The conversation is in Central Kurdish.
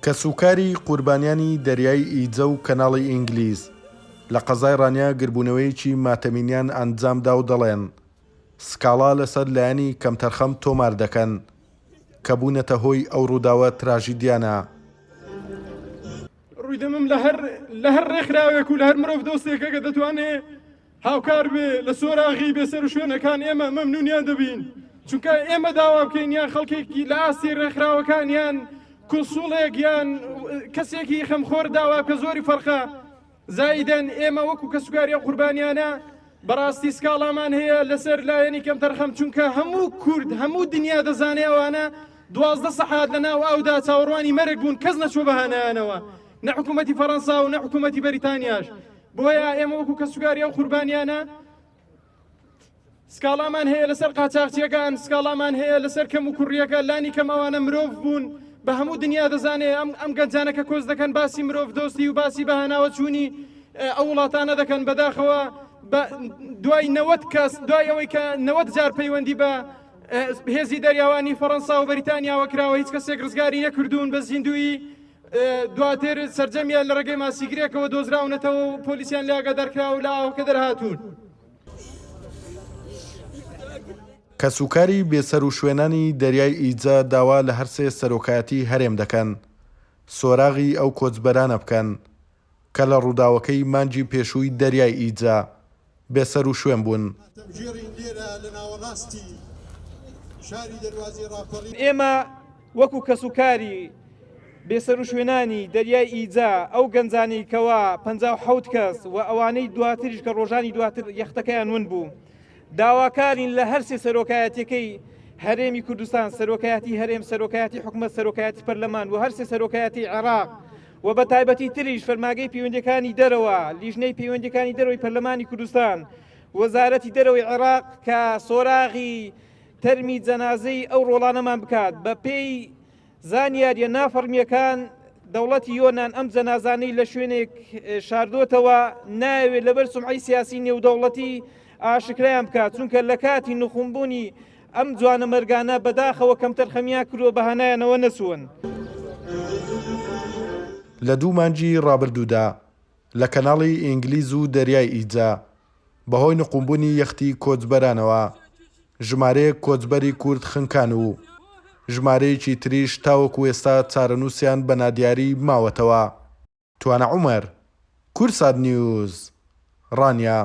کە سوکاری قوربانیانی دەریای ئیجە و کەناڵی ئینگلیز لە قەزای ڕانیا گربوونەوەیەکی ماتەمینیان ئەنجامدا و دەڵێن سکاڵا لەسەر لایەنی کەمتەرخەم تۆمار دەکەن کە بوونەتە هۆی ئەو ڕووداوە تراژیدیانە. ڕوویدەمم لە هەر ڕێکخراوێک و لە هەر مرۆڤ دۆستێکە کە دەتوانێت هاوکار بێ لە سۆراغی بێسەر و شوێنەکان ئێمە مەمنونیان دەبین، چونکە ئێمە داوا بکەین یان خەڵکێکی لە ئاستی ڕێکخراوەکان یان کۆسوڵێک یان کەسێکی خەمخۆر داوا کە زۆری فەرقە زایدەن ئێمە وەکو کە سوکاریە قوربانیانە بەڕاستی سکاڵامان هەیە لەسەر لایەنی کەمتەرخەم، چونکە هەموو کورد هەموو دنیا دەزانێ ئەوانە 12 سەعات لەناو ئەودا چاوەڕوانی مەرگ بوون، کەس نەچوە بەهانایانەوە، نە حکوومەتی فەڕەنسا و نە حکوومەتی بەریتانیاش. بۆیە ئێمە وەکو کە سوکاریە قوربانیانە سکاڵامان هەیە لەسەر قاچاقچیەکان، سکاڵامان هەیە لەسەر کەم و کوڕیەکە، لانی کەم ئەوانە مرۆڤ بوون، بە هەموو دنیا دەزانێ ئەم گەنجانەکە کۆز دەکەن باسی مرۆڤ دۆستی و باسی بەهاناوە چوونی ئەو وڵاتانە دەکەن بەداخەوە دوای 90 کەس دوای ئەوەی کە 90 جار پەیوەندی بە هێزی دەریاوانی فەڕەنسا و بەریتانیاوە کراوە، هیچ کەسێک ڕزگاری نەکردوون بە زیندوی دواتر سەرجەمیان لە ڕێگەی ماسیگرێکەوە دۆزراونەتەوە و پۆلیسیان لاگە دەرکراوە لە ئاوەکە دەرهاتوون. کە سوکاری بێسەر و شوێنانی دەریای ئیجە داوا لە هەرسێ سەرۆکایەتی هەرێم دەکەن سۆراغی ئەو کۆچبەرانە بکەن کە لە ڕووداوەکەی مانجی پێشووی دەریای ئیجە بێسەر و شوێن بوون. ئێمە وەکو کە سوکاری بێسەر و شوێنانی دەریای ئیجە ئەو گەنجانی کەوا 57 کەس و ئەوانەی دواتریش کە ڕۆژانی دواتر یەختەکەیان ون بوو داواکارین لە هەرسێ سەرۆکایەتەکەی هەرێمی کوردستان، سەرۆکایەتی هەرێم، سەرۆکایەتی حکومەت، سەرۆکایەتی پەرلەمان و هەرسێ سەرۆکایەتی عێراق و بە تایبەتی تریش فەرماگەی پەیوەندیەکانی دەرەوە، لیژنەی پەیوەندیەکانی دەرەوەی پەرلەمانی کوردستان، وەزارەتی دەرەوەی عێراق کە سۆراغی تەرمی جەنازەی ئەو ڕۆڵانەمان بکات. بە پێی زانیاریە نافەرمیەکان دەوڵەتی یۆنان ئەم جەنازانەی لە شوێنێک شاردۆتەوە ناوێت لەبەر سومعەی سیاسی نێودەوڵەتی ئاشکرایان بکات، چونکە لە کاتی نخومبوونی ئەم جوانە مەرگانە بەداخەوە کەمتەرخەمیان کردووە بەهانایانەوە نەچوون. لە دوو مانجی ڕابردوودا لە کەناڵی ئینگلیز و دەریای ئیجە بەهۆی نقومبوونی یەختی کۆچبەرانەوە ژمارەیەک کۆچبەری کورد خنکان و ژمارەیەکی تریش تاوەکو ئێستا چارەنووسیان بە نادیاری ماوەتەوە. توانە عومەر، کورسات نیوز، ڕانیا.